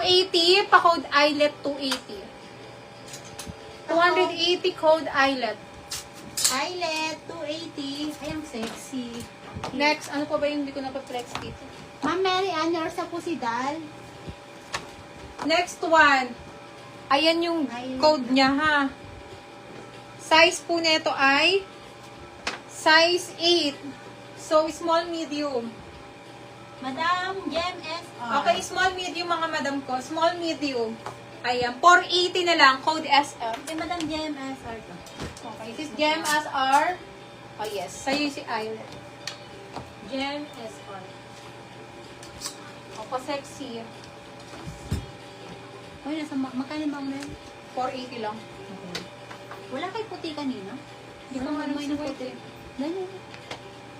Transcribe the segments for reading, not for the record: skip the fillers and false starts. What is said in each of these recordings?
280, pa-code eyelet 280. 280 code eyelet. Eyelet, 280. Ay, ang sexy. Next, ano pa ba yung hindi ko napaplex dito? Ma'am Mary Ann, nurse na po si Dal. Next one. Ayan yung Eyelet. code niya, ha. Size po nito ay size 8. So, small, medium. Madam Gem SR. Okay, small, medium mga madam ko. Small, medium. Ayan, 480 na lang. Code SM. Okay, Madam Gem SR to. Okay, this is Gem SR. Oh, yes. Sa'yo si Islet. Gem SR. Opo, sexy. Uy, nasa magkano ba mo 480 lang. Okay. Wala kay puti kanina? Hindi ko nga may naman puti. Ganyan.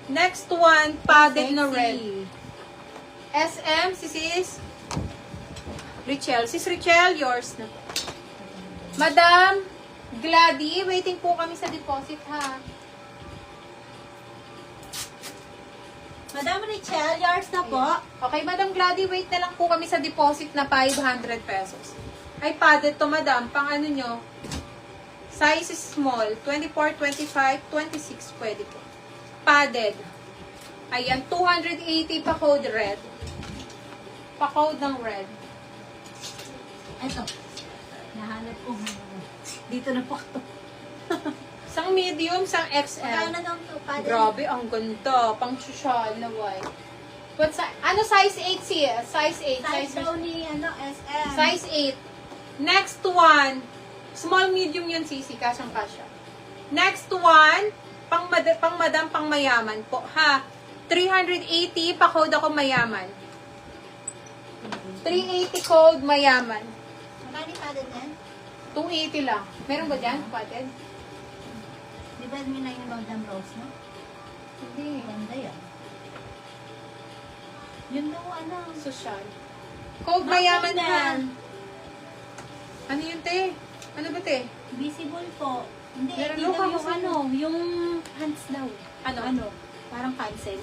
Next one, padded na Sexy. red. SM, sis Richelle. Sis Richelle, yours na po. Madam Gladys, waiting po kami sa deposit, ha. Madam Richelle, yours na po. Okay, Madam Gladys, wait na lang po kami sa deposit na 500 pesos. Ay, padded to, Madam. Pang ano nyo? Size is small. 24, 25, 26 pwede po. Padded. Ayan, 280 pa code red. Pa code ng red. Ito. Nahanap ko. Dito na po ito. Sang medium, sang XL. Magkano daw ito? Padded? Grabe, ang ganda. Pang social na white. What size? Ano size 8 siya? Size 8. Size daw ni SM. Size 8. Next one. Small, medium yun, sisi. Kasyang kasya. Next one. Pang madam, pang mayaman po. Ha? 380. Pa-code ako mayaman. 380 code mayaman. Magkano yung padded yan? 280 lang. Meron ba dyan? Padded? Di ba may na yung Madam Rose, no? Hindi. Ganda yan. Yun daw, ano? Social. Code mayaman ha. Ano yun, te? Ano ba, te? Visible po. Hindi, Meron hindi daw daw yung kayo ano, yung hands daw. Ano? Parang cancel.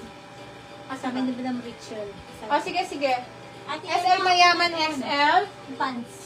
Ah, Sabi ni Madam Rachel. O, sige, sige. Ate, SL mayaman, SL. Pants.